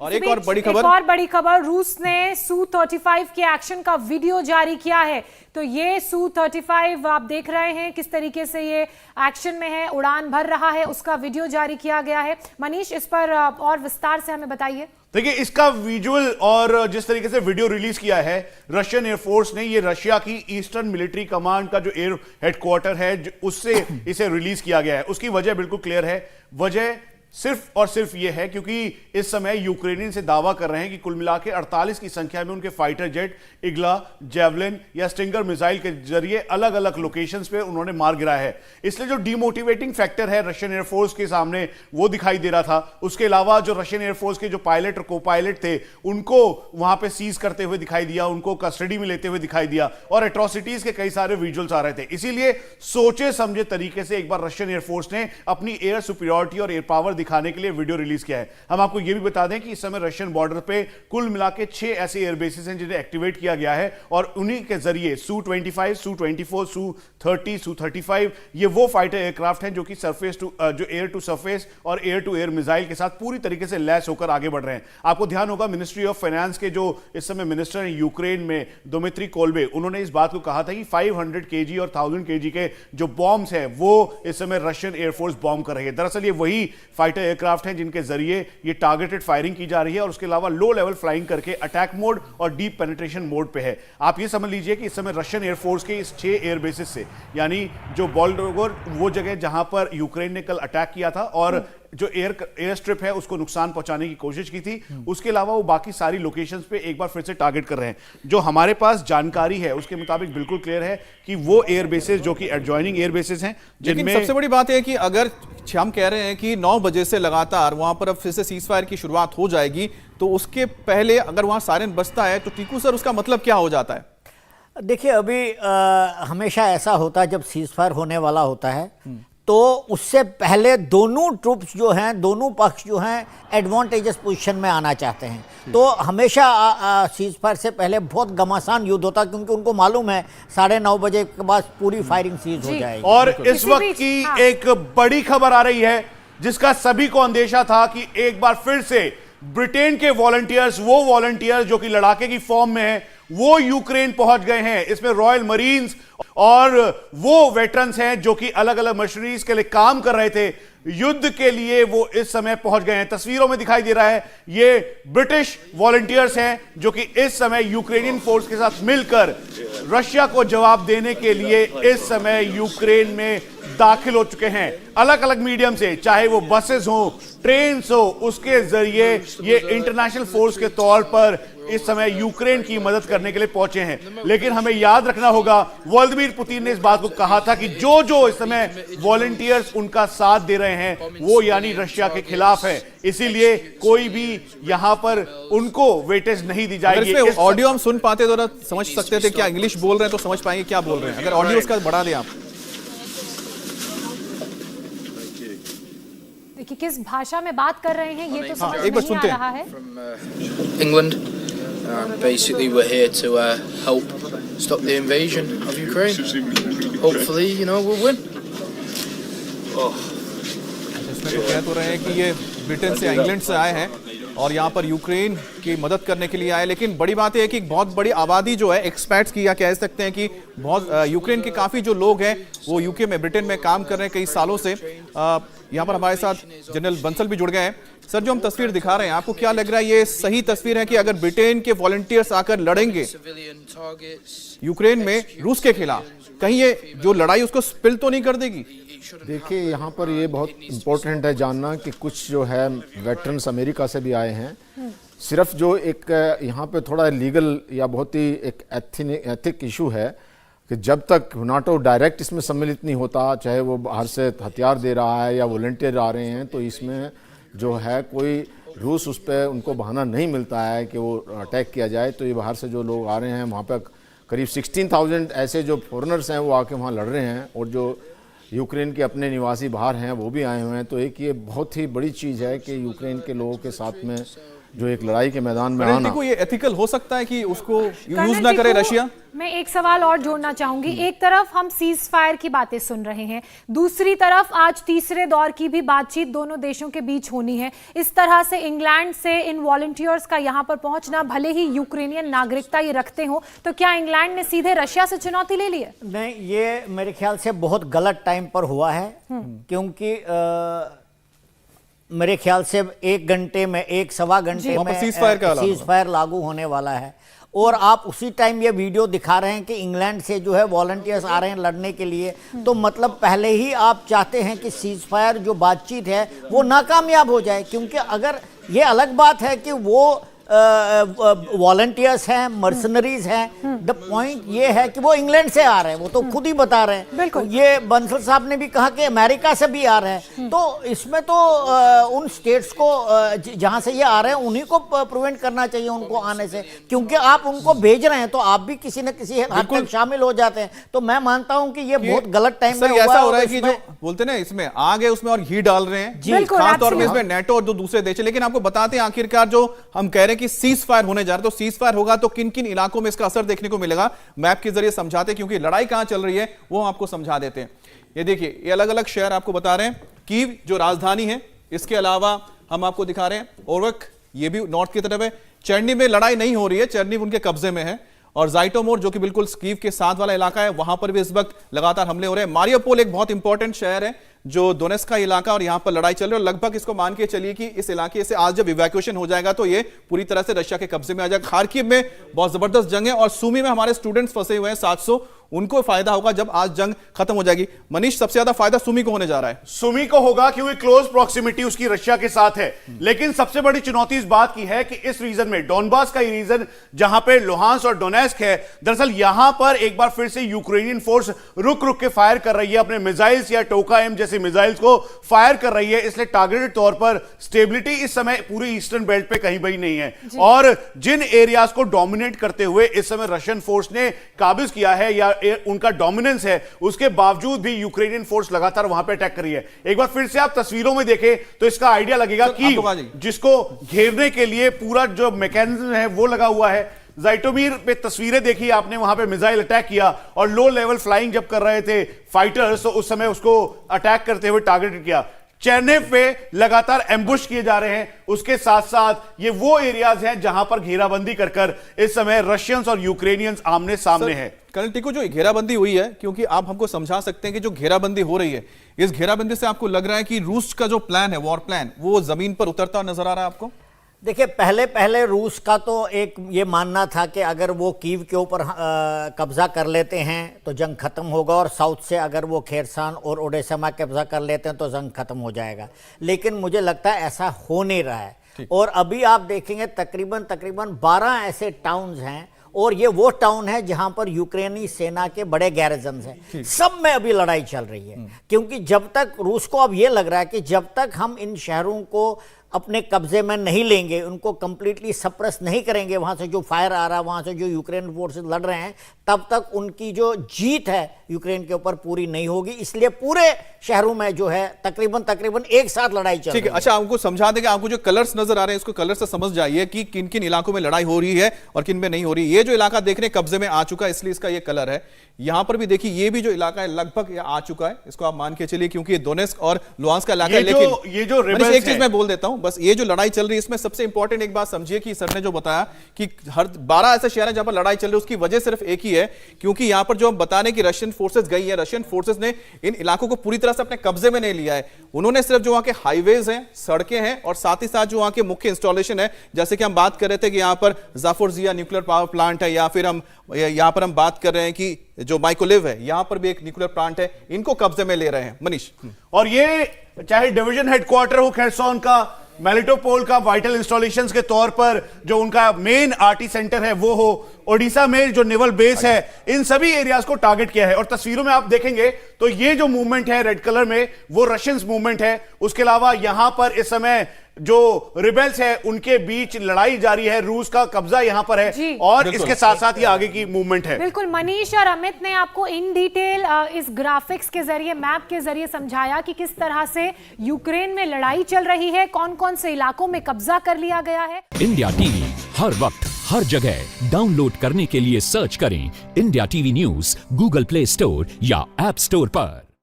और एक और बड़ी खबर, रूस ने Su-35 के एक्शन का वीडियो जारी किया है। तो ये Su-35 आप देख रहे हैं किस तरीके से ये एक्शन में है, उड़ान भर रहा है, उसका वीडियो जारी किया गया है। मनीष, इस पर और विस्तार से हमें बताइए। देखिए, इसका विजुअल और जिस तरीके से वीडियो रिलीज किया है रशियन एयरफोर्स ने, ये रशिया की ईस्टर्न मिलिट्री कमांड का जो एयर हेडक्वार्टर है उससे इसे रिलीज किया गया है। उसकी वजह बिल्कुल क्लियर है। वजह सिर्फ और सिर्फ यह है क्योंकि इस समय यूक्रेनियन से दावा कर रहे हैं कि कुल मिला के 48 की संख्या में उनके फाइटर जेट इग्ला, जेवलिन या स्टिंगर मिसाइल के जरिए अलग अलग लोकेशंस पे उन्होंने मार गिराया है। इसलिए जो डीमोटिवेटिंग फैक्टर है रशियन एयरफोर्स के सामने वो दिखाई दे रहा था। उसके अलावा जो रशियन एयरफोर्स के जो पायलट और को पायलट थे उनको वहां पे सीज करते हुए दिखाई दिया, उनको कस्टडी में लेते हुए दिखाई दिया और एट्रोसिटीज के कई सारे विजुअल्स आ रहे थे। इसीलिए सोचे समझे तरीके से एक बार रशियन एयरफोर्स ने अपनी एयर सुपीरियरिटी और एयर पावर दिखाने के लिए वीडियो रिलीज किया है। हम आपको यह भी बता दें कि इस समय रशियन बॉर्डर पे कुल मिला के 6 ऐसे एयरबेसेस हैं जिन्हें एक्टिवेट किया गया है और उन्हीं के जरिए Su-25, Su-24, Su-30, Su-35 ये वो फाइटर एयरक्राफ्ट हैं जो कि सरफेस टू जो एयर टू सरफेस और एयर टू एयर मिसाइल के साथ पूरी तरीके से लैस होकर आगे बढ़ रहे हैं। आपको ध्यान होगा मिनिस्ट्री ऑफ फाइनेंस के जो इस समय मिनिस्टर हैं यूक्रेन में, दिमित्री कोल्बे, उन्होंने इस बात को कहा था कि 500 kg और 1000 kg के जो बॉम्ब्स हैं वो इस समय रशियन एयरफोर्स बॉम्ब कर रही है। दरअसल ये वही फाइटर एयरक्राफ्ट हैं जिनके जरिए ये टारगेटेड फायरिंग की जा रही है और उसके अलावा लो लेवल फ्लाइंग करके अटैक मोड और डीप पेनिट्रेशन मोड पे है। आप ये समझ लीजिए कि इस समय रशियन एयरफोर्स के इस 6 एयरबेसेस से, यानी जो बॉल्डोगर वो जगह जहां पर यूक्रेन ने कल अटैक किया था और जो एयर स्ट्रिप है उसको नुकसान पहुंचाने की कोशिश की थी, उसके अलावा वो बाकी सारी लोकेशंस पे एक बार फिर से टारगेट कर रहे हैं। जो हमारे पास जानकारी है उसके मुताबिक बिल्कुल क्लियर है कि वो एयर बेसेस जो कि एडजॉइनिंग एयर बेसेस हैं जिनमें सबसे बड़ी बात है कि अगर हम कह रहे हैं कि 9 बजे से लगातार वहां पर अब फिर से सीज फायर की शुरुआत हो जाएगी, तो उसके पहले अगर वहां सायरन बजता है तो टीकू सर उसका मतलब क्या हो जाता है? देखिए, अभी हमेशा ऐसा होता है जब सीज फायर होने वाला होता है तो उससे पहले दोनों ट्रूप्स जो हैं, दोनों पक्ष जो हैं एडवांटेजस पोजीशन में आना चाहते हैं। तो हमेशा सीज फायर से पहले बहुत घमासान युद्ध होता क्योंकि उनको मालूम है 9:30 बजे के बाद पूरी फायरिंग सीज हो जाएगी। और इस वक्त की एक बड़ी खबर आ रही है जिसका सभी को अंदेशा था कि एक बार फिर से ब्रिटेन के वॉलंटियर्स, वो वॉलंटियर्स जो कि लड़ाके की फॉर्म में हैं, वो यूक्रेन पहुंच गए हैं। इसमें रॉयल मरीन्स और वो वेटरन्स हैं जो कि अलग अलग मशीनरीज के लिए काम कर रहे थे, युद्ध के लिए वो इस समय पहुंच गए हैं। तस्वीरों में दिखाई दे रहा है ये ब्रिटिश वॉलंटियर्स हैं जो कि इस समय यूक्रेनियन फोर्स के साथ मिलकर रशिया को जवाब देने के लिए इस समय यूक्रेन में दाखिल हो चुके हैं। अलग अलग मीडियम से, चाहे वो बसेस हो, ट्रेन हो, उसके जरिए ये इंटरनेशनल फोर्स के तौर पर इस समय यूक्रेन की मदद करने के लिए पहुंचे हैं। लेकिन हमें याद रखना होगा, व्लादिमीर पुतिन ने इस बात को कहा था कि जो जो इस समय वॉलंटियर्स उनका साथ दे रहे हैं वो यानी रशिया के खिलाफ है, इसीलिए कोई भी यहां पर उनको वेटेज नहीं दी जाएगी। ऑडियो हम सुन पाते तो समझ सकते थे, क्या इंग्लिश बोल रहे हैं तो समझ पाएंगे क्या बोल रहे हैं। अगर ऑडियो उसका बढ़ा दें आप। देखिए किस भाषा में बात कर रहे हैं ये तो समझ नहीं आ रहा है। England, basically we're here to help stop the invasion of Ukraine. Hopefully, we'll win. इसमें तो कह तो रहे हैं कि ये ब्रिटेन से, इंग्लैंड से आए हैं और यहाँ पर यूक्रेन की मदद करने के लिए आए। लेकिन बड़ी बात है कि एक बहुत बड़ी आबादी जो है एक्सपैट्स की, या कह सकते हैं कि बहुत यूक्रेन के काफ़ी जो लोग हैं वो यूके में, ब्रिटेन में काम कर रहे हैं कई सालों से। यहाँ पर हमारे साथ जनरल बंसल भी जुड़ गए हैं। सर, जो हम तस्वीर दिखा रहे हैं, आपको क्या लग रहा है ये सही तस्वीर है कि अगर ब्रिटेन के वॉलंटियर्स आकर लड़ेंगे यूक्रेन में रूस के खिलाफ, कहीं ये जो लड़ाई उसको स्पिल तो नहीं कर देगी? देखिए, यहाँ पर ये बहुत इम्पोर्टेंट है जानना कि कुछ जो है वेटरन्स अमेरिका से भी आए हैं। सिर्फ जो एक यहाँ पे थोड़ा लीगल या बहुत ही एक एथिक इशू है कि जब तक नाटो डायरेक्ट इसमें सम्मिलित नहीं होता, चाहे वो बाहर से हथियार दे रहा है या वॉलंटियर आ रहे हैं, तो इसमें जो है कोई रूस उस पर उनको बहाना नहीं मिलता है कि वो अटैक किया जाए। तो ये बाहर से जो लोग आ रहे हैं, वहाँ पर करीब 16,000 ऐसे जो फॉरेनर्स हैं वो आके वहाँ लड़ रहे हैं और जो यूक्रेन के अपने निवासी बाहर हैं वो भी आए हुए हैं। तो एक ये बहुत ही बड़ी चीज़ है कि यूक्रेन के लोगों के साथ में जो एक लड़ाई के मैदान में कर्नल आना, टिकू, ये एथिकल हो सकता है कि उसको यूज कर्नल ना करे टिकू, रशिया? मैं एक सवाल और जोड़ना चाहूंगी। एक तरफ हम सीज फायर की बातें सुन रहे हैं, दूसरी तरफ आज तीसरे दौर की भी बातचीत दोनों देशों के बीच होनी है। इस तरह से इंग्लैंड से इन वॉलंटियर्स का यहां पर पहुंचना, भले ही यूक्रेनियन नागरिकता ये रखते हो, तो क्या इंग्लैंड ने सीधे रशिया से चुनौती ले ली है? नहीं, ये मेरे ख्याल से बहुत गलत टाइम पर हुआ है, क्योंकि मेरे ख्याल से 1 घंटे में, 1-1.25 घंटे में सीज फायर लागू होने वाला है। और आप उसी टाइम ये वीडियो दिखा रहे हैं कि इंग्लैंड से जो है वॉलंटियर्स आ रहे हैं लड़ने के लिए, तो मतलब पहले ही आप चाहते हैं कि सीज फायर जो बातचीत है वो नाकामयाब हो जाए। क्योंकि अगर ये अलग बात है कि वो वॉलंटियर्स हैं, मर्सनरीज हैं, द पॉइंट ये है कि वो इंग्लैंड से आ रहे हैं, वो तो खुद ही बता रहे हैं। बिल्कुल। ये बंसल साहब ने भी कहा कि अमेरिका से भी आ रहे हैं, तो इसमें तो उन स्टेट्स को जहां से ये आ रहे हैं उन्हीं को प्रिवेंट करना चाहिए उनको आने से, क्योंकि आप उनको भेज रहे हैं तो आप भी किसी न किसी हद तक शामिल हो जाते हैं। तो मैं मानता हूं कि ये बहुत गलत टाइम में ऐसा हो रहा है कि जो बोलते ना इसमें आ गए उसमें और घी डाल रहे हैं, खासतौर पर इसमें नेटो और जो दूसरे देश है। लेकिन आपको बताते हैं आखिरकार जो हम कह रहे हैं कि सीज फायर होने जा रहा है, तो सीज फायर होगा तो किन किन इलाकों में इसका असर देखने को मिलेगा, मैप के जरिए समझाते हैं, क्योंकि लड़ाई कहां चल रही है वो हम आपको समझा देते हैं। ये देखिए, ये अलग अलग शहर आपको बता रहे हैं। कीव जो राजधानी है, इसके अलावा हम आपको दिखा रहे हैं ओरवक, ये भी नॉर्थ की तरफ है। चर्नी में लड़ाई नहीं हो रही है, चर्नी उनके कब्जे में है। और जाइटोमोर जो कि बिल्कुल कीव के साथ वाला इलाका है, वहां पर भी इस वक्त लगातार हमले हो रहे हैं। मारियोपोल एक बहुत इंपॉर्टेंट शहर है जो डोनेट्स्क का इलाका, और यहां पर लड़ाई चल रही है। और लगभग इसको मान के चलिए कि इस इलाके से आज जब इवैक्यूएशन हो जाएगा तो ये पूरी तरह से रशिया के कब्जे में आ जाएगा। खार्किव में बहुत जबरदस्त जंग है, और सूमी में हमारे स्टूडेंट्स फंसे हुए हैं 700, उनको फायदा होगा जब आज जंग खत्म हो जाएगी। मनीष, सबसे ज्यादा फायदा सुमी को होने जा रहा है। सुमी को होगा क्योंकि क्लोज प्रॉक्सिमिटी उसकी रशिया के साथ है। लेकिन सबसे बड़ी चुनौती इस बात की है कि इस रीजन में, डोनबास का रीजन जहां पे लुहांस्क और डोनेट्स्क है, दरअसल यहां पर एक बार फिर से यूक्रेनियन फोर्स रुक रुक के फायर कर रही है, अपने मिसाइल्स या टोका-एम जैसे मिसाइल्स को फायर कर रही है। इसलिए टारगेटेड तौर पर स्टेबिलिटी इस समय पूरी ईस्टर्न बेल्ट पे कहीं भी नहीं है। और जिन एरियाज को डोमिनेट करते हुए इस समय रशियन फोर्स ने काबिज किया है या उनका डोमिनेंस है, उसके बावजूद भी यूक्रेनियन फोर्स लगातार वहां पे अटैक कर रही है। एक बार फिर से आप तस्वीरों में देखें तो इसका आइडिया लगेगा कि जिसको घेरने के लिए पूरा जो मैकेनिज्म है वो लगा हुआ है। जाइटोमीर पे तस्वीरें देखी आपने, वहां पे मिसाइल अटैक किया और लो लेवल फ्लाइंग जब कर रहे थे फाइटर्स, तो उस समय उसको अटैक करते हुए टारगेटेड किया। चेरनेव पे लगातार एम्बुश किए जा रहे हैं। उसके साथ साथ ये वो एरियाज हैं जहां पर घेराबंदी कर इस समय रशियंस और यूक्रेनियंस आमने सामने हैं। कर्नल टिकू, जो घेराबंदी हुई है, क्योंकि आप हमको समझा सकते हैं कि जो घेराबंदी हो रही है, इस घेराबंदी से आपको लग रहा है कि रूस का जो प्लान है, वॉर प्लान, वो जमीन पर उतरता नजर आ रहा है आपको? देखिए, पहले रूस का तो एक ये मानना था कि अगर वो कीव के ऊपर कब्जा कर लेते हैं तो जंग खत्म होगा, और साउथ से अगर वो खेरसान और ओडेसा में कब्जा कर लेते हैं तो जंग खत्म हो जाएगा। लेकिन मुझे लगता है ऐसा हो नहीं रहा है। और अभी आप देखेंगे तकरीबन 12 ऐसे टाउन्स हैं, और ये वो टाउन है जहां पर यूक्रेनी सेना के बड़े गैरिजन्स हैं। सब में अभी लड़ाई चल रही है, क्योंकि जब तक रूस को अब ये लग रहा है कि जब तक हम इन शहरों को अपने कब्जे में नहीं लेंगे, उनको कंप्लीटली सप्रेस नहीं करेंगे, वहां से जो फायर आ रहा है, वहां से जो यूक्रेन फोर्सेस लड़ रहे हैं, तब तक उनकी जो जीत है यूक्रेन के ऊपर पूरी नहीं होगी। इसलिए पूरे शहरों में जो है तकरीबन एक साथ लड़ाई चल रही है। अच्छा, आपको समझा देंगे, आपको जो कलर्स नजर आ रहे हैं इसको कलर से समझ जाइए कि किन किन इलाकों में लड़ाई हो रही है और किन में नहीं हो रही। ये जो इलाका देख रहे हैं कब्जे में आ चुका है, इसलिए इसका ये कलर है। यहां पर भी देखिए, ये भी जो इलाका है लगभग आ चुका है, इसको आप मान के चलिए, क्योंकि ये डोनेट्स्क और लुहांस्क का इलाका है। लेकिन ये जो एक चीज मैं बोल देता हूं, बस ये जो लड़ाई चल रही है इसमें सबसे इंपॉर्टेंट एक बात समझिए कि सर ने जो बताया कि हर 12 ऐसे शहर हैं जहां पर लड़ाई चल रही है, उसकी वजह सिर्फ एक ही है, क्योंकि यहां पर जो हम बता रहे हैं कि रशियन फोर्सेस गई है, रशियन फोर्सेस ने इन इलाकों को पूरी तरह से अपने कब्जे में नहीं लिया है। उन्होंने सिर्फ जो वहां के हाईवेज हैं, सड़कें हैं, और साथ ही साथ जो वहां के मुख्य इंस्टॉलेशन है, जैसे कि हम बात कर रहे थे कि यहां पर जाफोरजिया न्यूक्लियर पावर प्लांट है, या फिर यहां पर हम बात कर रहे हैं कि जो माइकोलेव है, यहां पर भी एक न्यूक्लियर प्लांट है, इनको कब्जे में ले रहे हैं। मनीष, और ये चाहे डिवीजन हेडक्वार्टर हो खेरसोन का, मेलिटोपोल का वाइटल इंस्टॉलेशंस के तौर पर जो उनका मेन आरटी सेंटर है वो हो, ओडिशा में जो नेवल बेस है, इन सभी एरियाज को टारगेट किया है। और तस्वीरों में आप देखेंगे तो ये जो मूवमेंट है रेड कलर में, वो रशियंस मूवमेंट है। उसके अलावा यहां पर इस समय जो रिबेल्स है उनके बीच लड़ाई जारी है, रूस का कब्जा यहां पर जी। है और इसके साथ साथ ये आगे की मूवमेंट है। बिल्कुल, मनीष और अमित ने आपको इन डिटेल इस ग्राफिक्स के जरिए, मैप के जरिए समझाया कि किस तरह से यूक्रेन में लड़ाई चल रही है, कौन कौन से इलाकों में कब्जा कर लिया गया है। इंडिया टीवी हर वक्त हर जगह डाउनलोड करने के लिए सर्च करें India TV news Google play store या ऐप स्टोर पर।